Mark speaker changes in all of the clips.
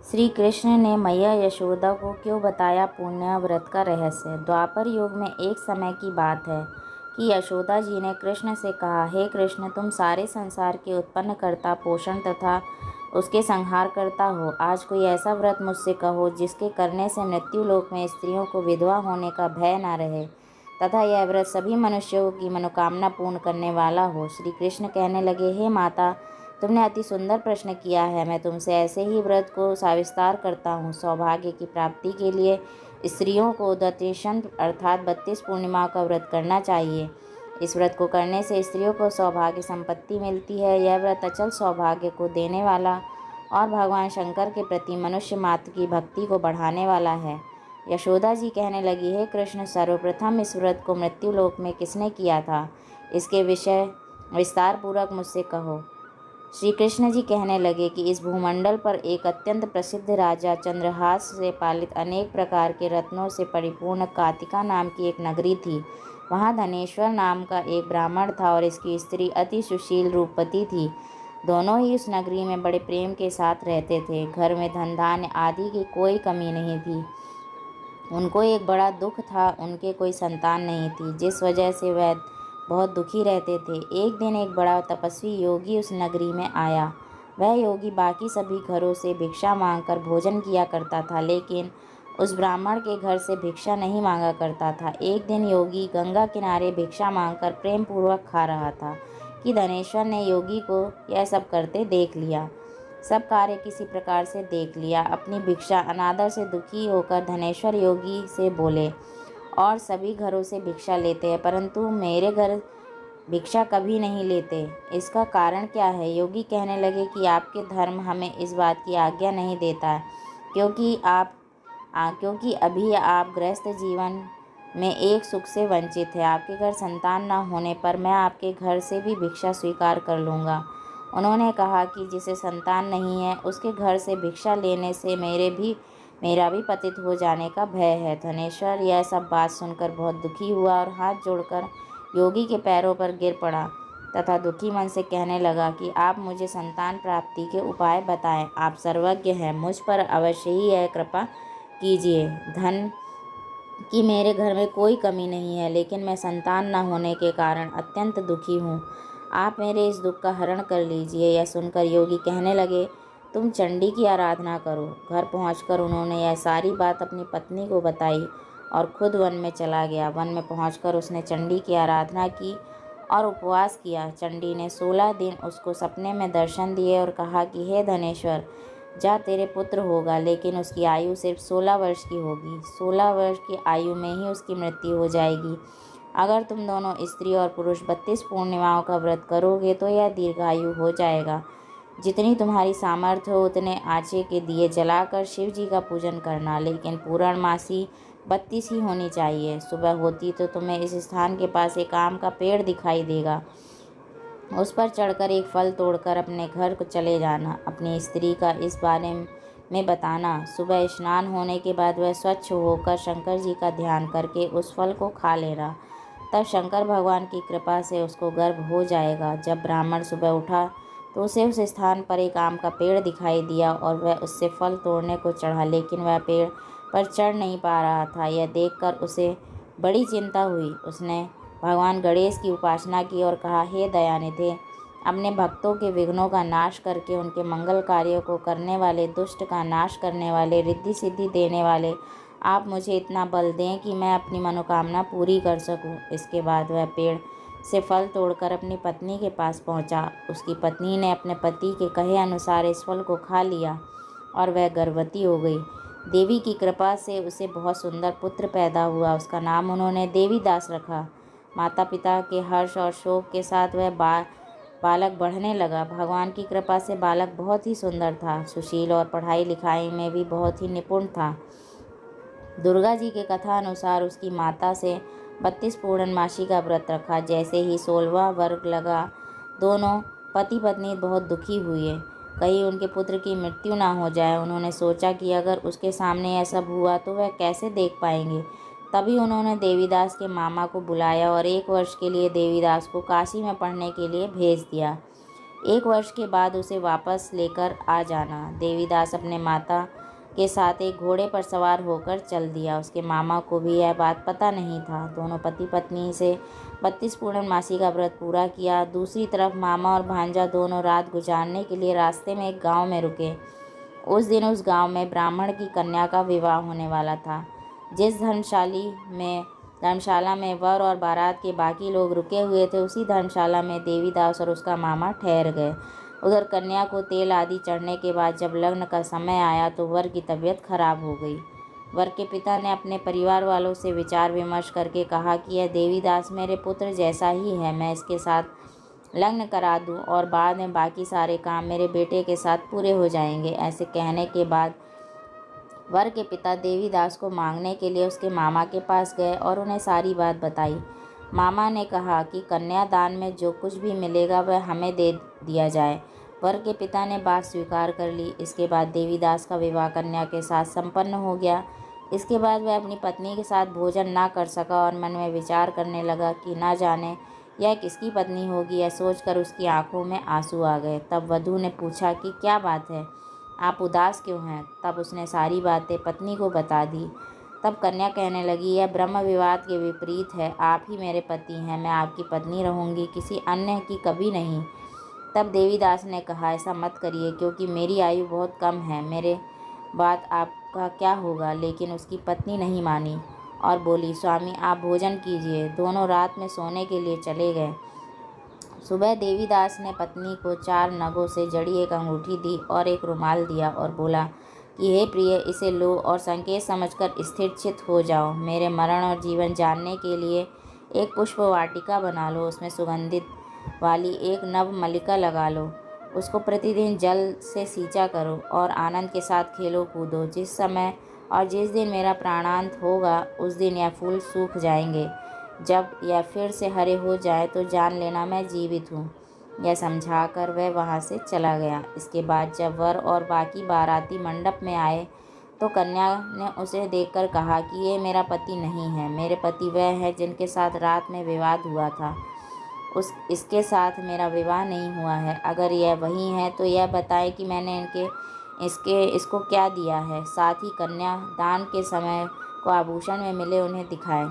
Speaker 1: श्री कृष्ण ने मैया यशोदा को क्यों बताया पुण्य व्रत का रहस्य। द्वापर युग में एक समय की बात है कि यशोदा जी ने कृष्ण से कहा, हे कृष्ण, तुम सारे संसार के उत्पन्न करता, पोषण तथा उसके संहार करता हो। आज कोई ऐसा व्रत मुझसे कहो जिसके करने से मृत्यु लोक में स्त्रियों को विधवा होने का भय न रहे तथा यह व्रत सभी मनुष्यों की मनोकामना पूर्ण करने वाला हो। श्री कृष्ण कहने लगे, हे माता, तुमने अति सुंदर प्रश्न किया है। मैं तुमसे ऐसे ही व्रत को सविस्तार करता हूँ। सौभाग्य की प्राप्ति के लिए स्त्रियों को दतिशंत अर्थात 32 पूर्णिमा का व्रत करना चाहिए। इस व्रत को करने से स्त्रियों को सौभाग्य संपत्ति मिलती है। यह व्रत अचल सौभाग्य को देने वाला और भगवान शंकर के प्रति मनुष्य मात्र की भक्ति को बढ़ाने वाला है। यशोदा जी कहने लगी, हे कृष्ण, सर्वप्रथम इस व्रत को मृत्यु लोक में किसने किया था, इसके विषय विस्तार पूर्वक मुझसे कहो। श्री कृष्ण जी कहने लगे कि इस भूमंडल पर एक अत्यंत प्रसिद्ध राजा चंद्रहास से पालित अनेक प्रकार के रत्नों से परिपूर्ण कातिका नाम की एक नगरी थी। वहाँ धनेश्वर नाम का एक ब्राह्मण था और इसकी स्त्री अति सुशील रूपवती थी। दोनों ही उस नगरी में बड़े प्रेम के साथ रहते थे। घर में धन धान्य आदि की कोई कमी नहीं थी। उनको एक बड़ा दुख था, उनके कोई संतान नहीं थी, जिस वजह से वह बहुत दुखी रहते थे। एक दिन एक बड़ा तपस्वी योगी उस नगरी में आया। वह योगी बाकी सभी घरों से भिक्षा मांगकर भोजन किया करता था, लेकिन उस ब्राह्मण के घर से भिक्षा नहीं मांगा करता था। एक दिन योगी गंगा किनारे भिक्षा मांगकर प्रेम पूर्वक खा रहा था कि धनेश्वर ने योगी को यह सब करते देख लिया। सब कार्य किसी प्रकार से देख लिया। अपनी भिक्षा अनादर से दुखी होकर धनेश्वर योगी से बोले, और सभी घरों से भिक्षा लेते हैं, परंतु मेरे घर भिक्षा कभी नहीं लेते, इसका कारण क्या है। योगी कहने लगे कि आपके धर्म हमें इस बात की आज्ञा नहीं देता है, क्योंकि अभी आप गृहस्थ जीवन में एक सुख से वंचित है। आपके घर संतान न होने पर मैं आपके घर से भी भिक्षा स्वीकार कर लूँगा। उन्होंने कहा कि जिसे संतान नहीं है उसके घर से भिक्षा लेने से मेरा भी पतित हो जाने का भय है। धनेश्वर यह सब बात सुनकर बहुत दुखी हुआ और हाथ जोड़कर योगी के पैरों पर गिर पड़ा तथा दुखी मन से कहने लगा कि आप मुझे संतान प्राप्ति के उपाय बताएं। आप सर्वज्ञ हैं, मुझ पर अवश्य ही यह कृपा कीजिए। धन कि मेरे घर में कोई कमी नहीं है, लेकिन मैं संतान न होने के कारण अत्यंत दुखी हूँ। आप मेरे इस दुख का हरण कर लीजिए। यह सुनकर योगी कहने लगे, तुम चंडी की आराधना करो। घर पहुंचकर उन्होंने यह सारी बात अपनी पत्नी को बताई और खुद वन में चला गया। वन में पहुंचकर उसने चंडी की आराधना की और उपवास किया। चंडी ने 16 दिन उसको सपने में दर्शन दिए और कहा कि हे धनेश्वर, जा, तेरे पुत्र होगा, लेकिन उसकी आयु सिर्फ 16 वर्ष की होगी। 16 वर्ष की आयु में ही उसकी मृत्यु हो जाएगी। अगर तुम दोनों स्त्री और पुरुष 32 पूर्णिमाओं का व्रत करोगे तो यह दीर्घायु हो जाएगा। जितनी तुम्हारी सामर्थ्य हो उतने आचे के दिए जलाकर शिव जी का पूजन करना, लेकिन पूर्णमासी 32 ही होनी चाहिए। सुबह होती तो तुम्हें इस स्थान के पास एक आम का पेड़ दिखाई देगा। उस पर चढ़कर एक फल तोड़कर अपने घर को चले जाना। अपनी स्त्री का इस बारे में बताना। सुबह स्नान होने के बाद वह स्वच्छ होकर शंकर जी का ध्यान करके उस फल को खा लेना। तब शंकर भगवान की कृपा से उसको गर्भ हो जाएगा। जब ब्राह्मण सुबह उठा तो उसे उस स्थान पर एक आम का पेड़ दिखाई दिया और वह उससे फल तोड़ने को चढ़ा, लेकिन वह पेड़ पर चढ़ नहीं पा रहा था। यह देखकर उसे बड़ी चिंता हुई। उसने भगवान गणेश की उपासना की और कहा, हे दयानिधे, अपने भक्तों के विघ्नों का नाश करके उनके मंगल कार्यों को करने वाले, दुष्ट का नाश करने वाले, रिद्धि सिद्धि देने वाले, आप मुझे इतना बल दें कि मैं अपनी मनोकामना पूरी कर सकूं। इसके बाद वह पेड़ से फल तोड़कर अपनी पत्नी के पास पहुंचा। उसकी पत्नी ने अपने पति के कहे अनुसार इस फल को खा लिया और वह गर्भवती हो गई। देवी की कृपा से उसे बहुत सुंदर पुत्र पैदा हुआ। उसका नाम उन्होंने देवीदास रखा। माता पिता के हर्ष और शोक के साथ वह बालक बढ़ने लगा। भगवान की कृपा से बालक बहुत ही सुंदर था, सुशील और पढ़ाई लिखाई में भी बहुत ही निपुण था। दुर्गा जी के कथा अनुसार उसकी माता से 32 पूर्णमासी का व्रत रखा। जैसे ही 16वां वर्ग लगा, दोनों पति पत्नी बहुत दुखी हुए, कहीं उनके पुत्र की मृत्यु ना हो जाए। उन्होंने सोचा कि अगर उसके सामने ऐसा हुआ तो वह कैसे देख पाएंगे। तभी उन्होंने देवीदास के मामा को बुलाया और 1 वर्ष के लिए देवीदास को काशी में पढ़ने के लिए भेज दिया। 1 वर्ष के बाद उसे वापस लेकर आ जाना। देवीदास अपने माता के साथ एक घोड़े पर सवार होकर चल दिया। उसके मामा को भी यह बात पता नहीं था। दोनों पति पत्नी से 32 पूर्णमासी का व्रत पूरा किया। दूसरी तरफ मामा और भांजा दोनों रात गुजारने के लिए रास्ते में एक गांव में रुके। उस दिन उस गांव में ब्राह्मण की कन्या का विवाह होने वाला था। जिस धर्मशाला में वर और बारात के बाकी लोग रुके हुए थे, उसी धर्मशाला में देवीदास और उसका मामा ठहर गए। उधर कन्या को तेल आदि चढ़ने के बाद जब लग्न का समय आया तो वर की तबीयत खराब हो गई। वर के पिता ने अपने परिवार वालों से विचार विमर्श करके कहा कि यह देवीदास मेरे पुत्र जैसा ही है, मैं इसके साथ लग्न करा दूं और बाद में बाकी सारे काम मेरे बेटे के साथ पूरे हो जाएंगे। ऐसे कहने के बाद वर के पिता देवीदास को मांगने के लिए उसके मामा के पास गए और उन्हें सारी बात बताई। मामा ने कहा कि कन्यादान में जो कुछ भी मिलेगा वह हमें दे दिया जाए। वर के पिता ने बात स्वीकार कर ली। इसके बाद देवीदास का विवाह कन्या के साथ संपन्न हो गया। इसके बाद वह अपनी पत्नी के साथ भोजन ना कर सका और मन में विचार करने लगा कि ना जाने यह किसकी पत्नी होगी। यह सोचकर उसकी आंखों में आंसू आ गए। तब वधू ने पूछा कि क्या बात है, आप उदास क्यों हैं? तब उसने सारी बातें पत्नी को बता दी। तब कन्या कहने लगी, यह ब्रह्म विवाद के विपरीत है। आप ही मेरे पति हैं, मैं आपकी पत्नी रहूंगी, किसी अन्य की कभी नहीं। तब देवीदास ने कहा, ऐसा मत करिए, क्योंकि मेरी आयु बहुत कम है, मेरे बात आपका क्या होगा। लेकिन उसकी पत्नी नहीं मानी और बोली, स्वामी आप भोजन कीजिए। दोनों रात में सोने के लिए चले गए। सुबह देवीदास ने पत्नी को 4 नगों से जड़ी एक अंगूठी दी और एक रुमाल दिया और बोला कि हे प्रिय, इसे लो और संकेत समझकर स्थिर चित्त हो जाओ। मेरे मरण और जीवन जानने के लिए एक पुष्प वाटिका बना लो, उसमें सुगंधित वाली एक नव मल्लिका लगा लो। उसको प्रतिदिन जल से सींचा करो और आनंद के साथ खेलो कूदो। जिस समय और जिस दिन मेरा प्राणांत होगा उस दिन यह फूल सूख जाएंगे। जब यह फिर से हरे हो जाए तो जान लेना मैं जीवित हूँ। यह समझाकर वह वहाँ से चला गया। इसके बाद जब वर और बाकी बाराती मंडप में आए तो कन्या ने उसे देखकर कहा कि ये मेरा पति नहीं है, मेरे पति वह है जिनके साथ रात में विवाद हुआ था, इसके साथ मेरा विवाह नहीं हुआ है। अगर यह वही है तो यह बताए कि मैंने इसको क्या दिया है। साथ ही कन्या दान के समय को आभूषण में मिले उन्हें दिखाए।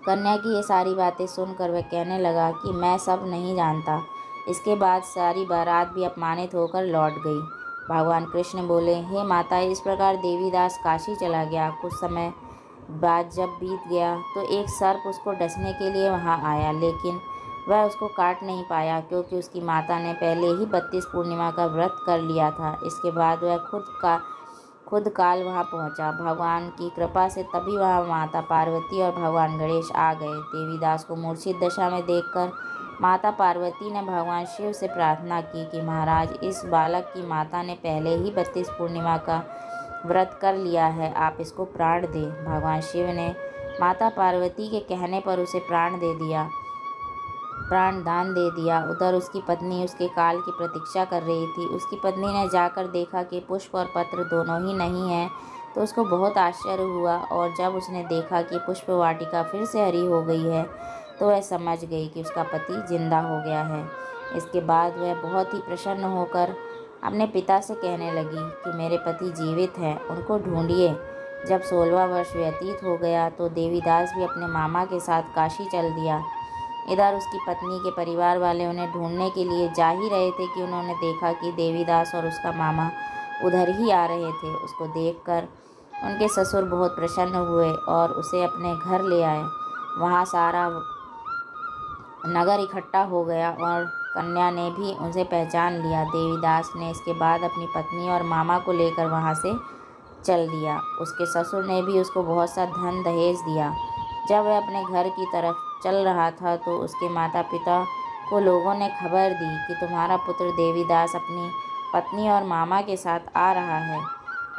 Speaker 1: कन्या की ये सारी बातें सुनकर वह कहने लगा कि मैं सब नहीं जानता। इसके बाद सारी बारात भी अपमानित होकर लौट गई। भगवान कृष्ण बोले, हे माता, इस प्रकार देवीदास काशी चला गया। कुछ समय बाद जब बीत गया तो एक सर्प उसको डसने के लिए वहाँ आया, लेकिन वह उसको काट नहीं पाया, क्योंकि उसकी माता ने पहले ही 32 पूर्णिमा का व्रत कर लिया था। इसके बाद वह खुद काल वहाँ पहुँचा। भगवान की कृपा से तभी वहाँ माता पार्वती और भगवान गणेश आ गए। देवीदास को मूर्छित दशा में देखकर माता पार्वती ने भगवान शिव से प्रार्थना की कि महाराज, इस बालक की माता ने पहले ही 32 पूर्णिमा का व्रत कर लिया है, आप इसको प्राण दें। भगवान शिव ने माता पार्वती के कहने पर उसे प्राण दान दे दिया। उधर उसकी पत्नी उसके काल की प्रतीक्षा कर रही थी। उसकी पत्नी ने जाकर देखा कि पुष्प और पत्र दोनों ही नहीं हैं, तो उसको बहुत आश्चर्य हुआ और जब उसने देखा कि पुष्प वाटिका फिर से हरी हो गई है तो वह समझ गई कि उसका पति जिंदा हो गया है। इसके बाद वह बहुत ही प्रसन्न होकर अपने पिता से कहने लगी कि मेरे पति जीवित हैं, उनको ढूंढिए। जब 16वां वर्ष व्यतीत हो गया तो देवीदास भी अपने मामा के साथ काशी चल दिया। इधर उसकी पत्नी के परिवार वाले उन्हें ढूंढने के लिए जा ही रहे थे कि उन्होंने देखा कि देवीदास और उसका मामा उधर ही आ रहे थे। उसको देखकर उनके ससुर बहुत प्रसन्न हुए और उसे अपने घर ले आए। वहाँ सारा नगर इकट्ठा हो गया और कन्या ने भी उसे पहचान लिया। देवीदास ने इसके बाद अपनी पत्नी और मामा को लेकर वहाँ से चल दिया। उसके ससुर ने भी उसको बहुत सा धन दहेज दिया। जब वह अपने घर की तरफ चल रहा था तो उसके माता पिता को लोगों ने खबर दी कि तुम्हारा पुत्र देवीदास अपनी पत्नी और मामा के साथ आ रहा है।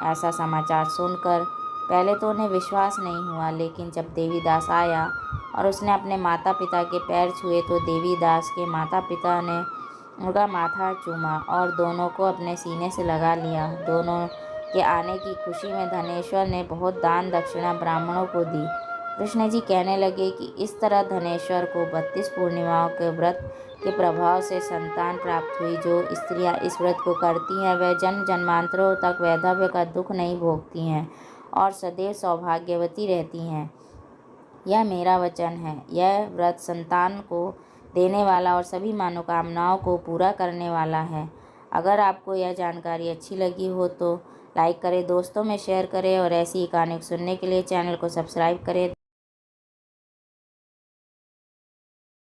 Speaker 1: ऐसा समाचार सुनकर पहले तो उन्हें विश्वास नहीं हुआ, लेकिन जब देवीदास आया और उसने अपने माता पिता के पैर छुए तो देवीदास के माता पिता ने उनका माथा चूमा और दोनों को अपने सीने से लगा लिया। दोनों के आने की खुशी में धनेश्वर ने बहुत दान दक्षिणा ब्राह्मणों को दी। कृष्ण जी कहने लगे कि इस तरह धनेश्वर को 32 पूर्णिमाओं के व्रत के प्रभाव से संतान प्राप्त हुई। जो स्त्रियां इस व्रत को करती हैं वह जन्म जन्मांतरों तक वैधव्य का दुख नहीं भोगती हैं और सदैव सौभाग्यवती रहती हैं। यह मेरा वचन है। यह व्रत संतान को देने वाला और सभी मनोकामनाओं को पूरा करने वाला है। अगर आपको यह जानकारी अच्छी लगी हो तो लाइक करें, दोस्तों में शेयर करें और ऐसी ही कहानी सुनने के लिए चैनल को सब्सक्राइब करें।